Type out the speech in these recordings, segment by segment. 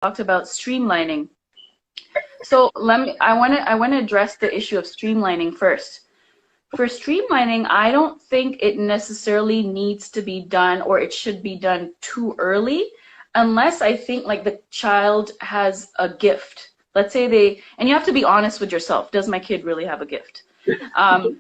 talked about streamlining. So I want to address the issue of streamlining first. For streamlining, I don't think it necessarily needs to be done or it should be done too early, unless I think like the child has a gift. Let's say and you have to be honest with yourself. Does my kid really have a gift? And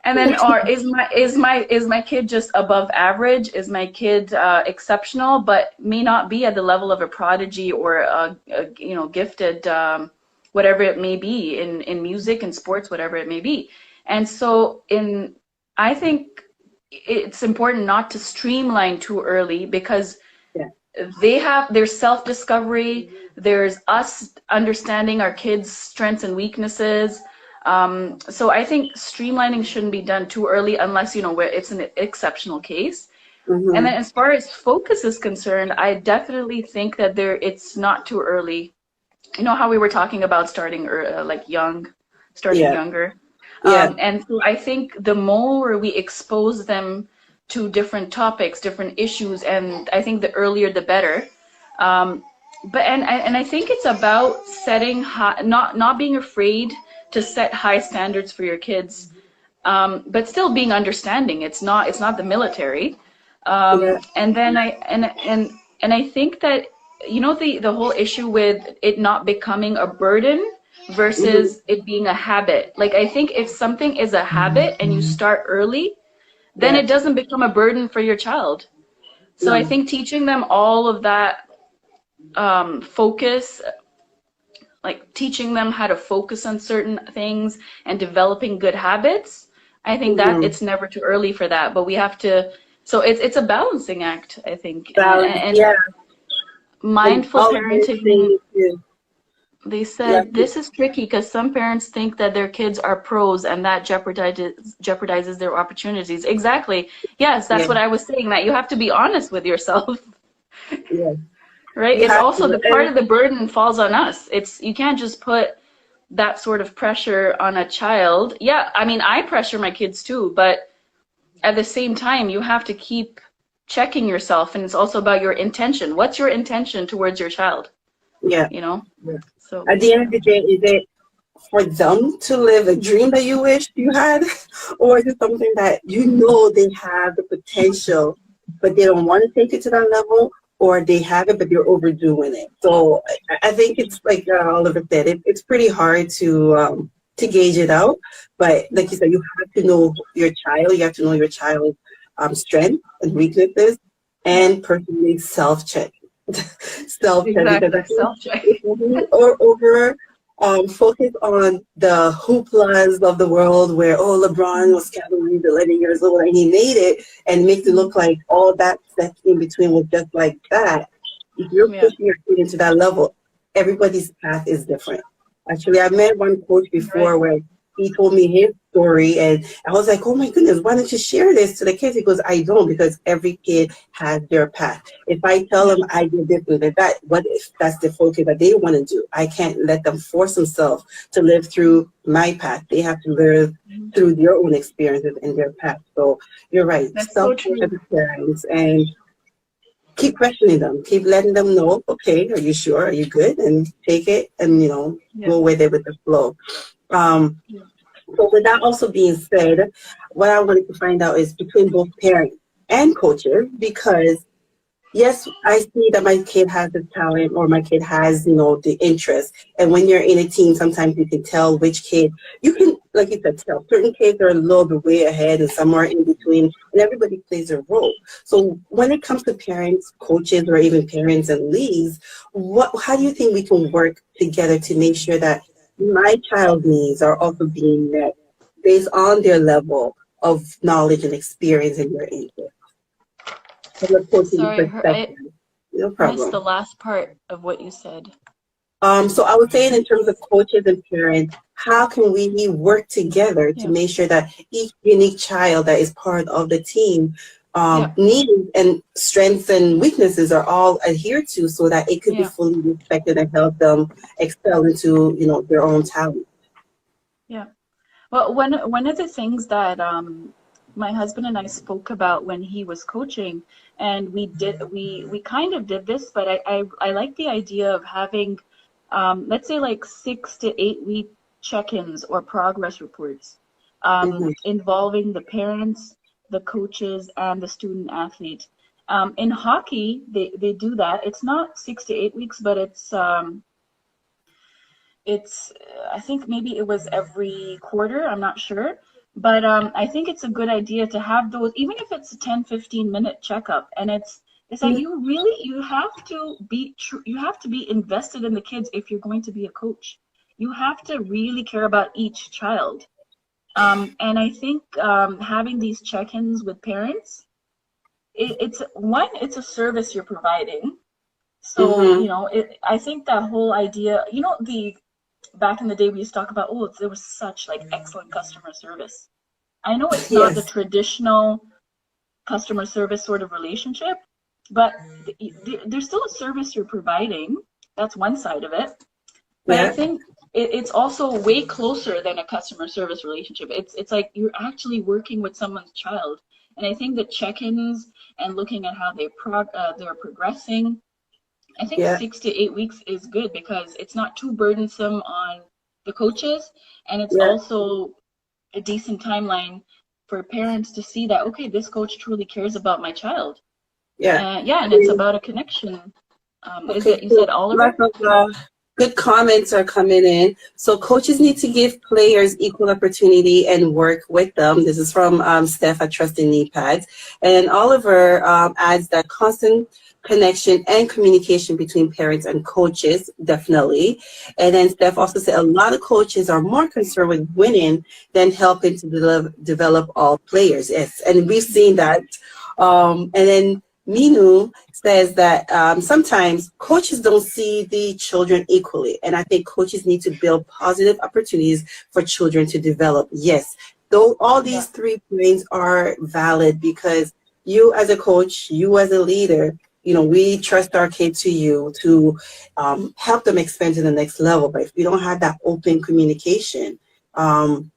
and then or is my kid just above average? Is my kid exceptional but may not be at the level of a prodigy or a gifted whatever it may be in music and sports, whatever it may be. And so I think it's important not to streamline too early, because they have their self-discovery. There's us understanding our kids' strengths and weaknesses. So I think streamlining shouldn't be done too early unless, where it's an exceptional case. Mm-hmm. And then as far as focus is concerned, I definitely think that it's not too early. You know how we were talking about starting younger. And so I think the more we expose them to different topics, different issues, and I think the earlier the better. But I think it's about setting high, not being afraid to set high standards for your kids, but still being understanding. It's not the military. And then I think that the whole issue with it not becoming a burden versus it being a habit. Like, I think if something is a habit and you start early, then it doesn't become a burden for your child. So I think teaching them all of that focus, like teaching them how to focus on certain things and developing good habits, I think that it's never too early for that. But we have to, so it's a balancing act, I think. And mindful parenting, they said this is tricky because some parents think that their kids are pros and that jeopardizes their opportunities. Exactly. Yes, that's what I was saying, that you have to be honest with yourself. Right? It's also the part of the burden falls on us. You can't just put that sort of pressure on a child. Yeah, I mean, I pressure my kids too, but at the same time, you have to keep checking yourself, and it's also about your intention. What's your intention towards your child? So at the end of the day, is it for them to live a dream that you wish you had, or is it something that they have the potential but they don't want to take it to that level, or they have it but they're overdoing it? So I think it's like Oliver said, it's pretty hard to gauge it out. But like you said, you have to know your child. You have to know your child's strengths and weaknesses, and personally self-check. Self-check. Or over focus on the hooplas of the world where, LeBron was Cavaliers 11 years old and he made it, and makes it look like all that stuff in between was just like that. If you're pushing your kid into that level, everybody's path is different. Actually, I met one coach before where he told me his story, and I was like, oh my goodness, why don't you share this to the kids? He goes, I don't, because every kid has their path. If I tell them I did this and that, what if that's the focus that they want to do? I can't let them force themselves to live through my path. They have to live through their own experiences and their path. So you're right. That's so true. Parents, and keep questioning them, keep letting them know, okay, are you sure? Are you good? And take it and, go with it with the flow. So with that also being said, what I wanted to find out is between both parents and coaches, because yes, I see that my kid has the talent, or my kid has, the interest. And when you're in a team, sometimes you can tell which kid, you can, like you said, tell certain kids are a little bit way ahead and some are in between, and everybody plays a role. So when it comes to parents, coaches, or even parents and leagues, how do you think we can work together to make sure that my child's needs are also being met based on their level of knowledge and experience and their interest? Sorry, no problem. I missed the last part of what you said. So I was saying, in terms of coaches and parents, how can we work together to make sure that each unique child that is part of the team needs and strengths and weaknesses are all adhered to, so that it could be fully respected and help them excel into their own talent? Yeah. Well, one of the things that my husband and I spoke about when he was coaching, and we kind of did this, but I like the idea of having, let's say like 6 to 8 week check-ins or progress reports, Mm-hmm. involving the parents, the coaches, and the student athlete. In hockey, they do that. It's not 6 to 8 weeks, but it's I think maybe it was every quarter, I'm not sure. But I think it's a good idea to have those, even if it's a 10-15 minute checkup. And it's like you have to be true, you have to be invested in the kids if you're going to be a coach. You have to really care about each child. And I think having these check-ins with parents, it's a service you're providing. So, Mm-hmm. I think that whole idea, the back in the day we used to talk about, oh, there was such like excellent customer service. I know it's not the Yes. traditional customer service sort of relationship, but there's still a service you're providing. That's one side of it. But I Yeah. think it's also way closer than a customer service relationship. It's like you're actually working with someone's child. And I think the check-ins and looking at how they're progressing, I think Yeah. 6 to 8 weeks is good because it's not too burdensome on the coaches, and it's Yeah. also a decent timeline for parents to see that, okay, this coach truly cares about my child. Yeah. And yeah, and it's about a connection. Is Okay, it, you so said Oliver? lots of good comments are coming in. So coaches need to give players equal opportunity and work with them. This is from Steph at Trust in Knee Pads. And Oliver adds that constant connection and communication between parents and coaches, definitely. And then Steph also said a lot of coaches are more concerned with winning than helping to develop all players. Yes, and we've seen that. And then Minu says that sometimes coaches don't see the children equally. And I think coaches need to build positive opportunities for children to develop. Yes, though all Yeah, these 3 points are valid because you as a coach, you as a leader, we trust our kids to you to help them expand to the next level. But if we don't have that open communication, um,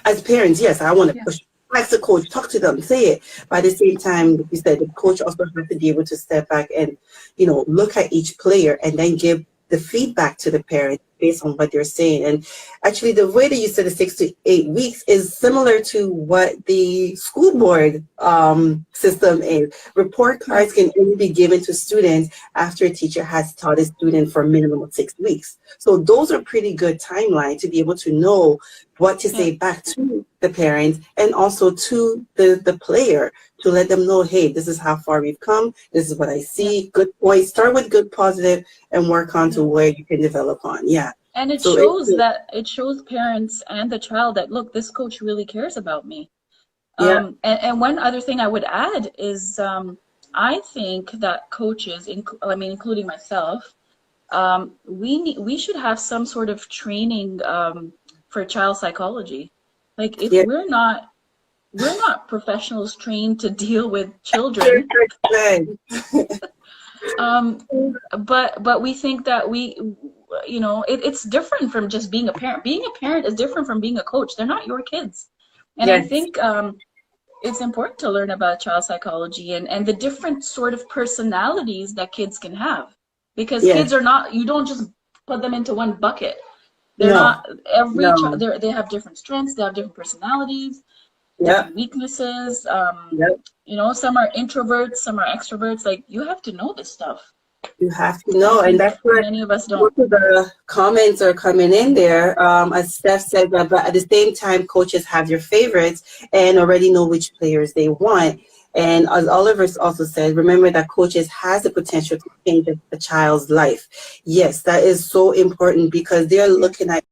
as parents, yes, I want to yeah, push. Ask the coach, talk to them, say it. But at the same time, like you said, the coach also has to be able to step back and, look at each player and then give the feedback to the parent based on what they're saying. And actually, the way that you said the 6 to 8 weeks is similar to what the school board system is. Report yeah, cards can only be given to students after a teacher has taught a student for a minimum of 6 weeks. So those are pretty good timeline to be able to know what to yeah, say back to the parents and also to the player to let them know, hey, this is how far we've come. This is what I yeah, see. Good points. Start with good positive and work on to yeah. where you can develop on. Yeah. And So it's it shows parents and the child that, look, this coach really cares about me. yeah, And one other thing I would add is, I think that coaches, including myself, we should have some sort of training for child psychology. Like if yeah. we're not professionals trained to deal with children, Good. but we think that it's different from just being a parent. Being a parent is different from being a coach. They're not your kids. And I Yes. think it's important to learn about child psychology and the different sort of personalities that kids can have. Because Yes. kids are not, you don't just put them into one bucket. They're No. not every child, No. they have different strengths, they have different personalities, Yeah. different weaknesses. Yeah. Some are introverts, some are extroverts. Like you have to know this stuff. You have to And I know, and think that's where many of us don't. most of the comments are coming in there. As Steph said, but at the same time, coaches have their favorites and already know which players they want. And as Oliver also said, remember that coaches has the potential to change a child's life. Yes, that is so important because they're Yeah. looking at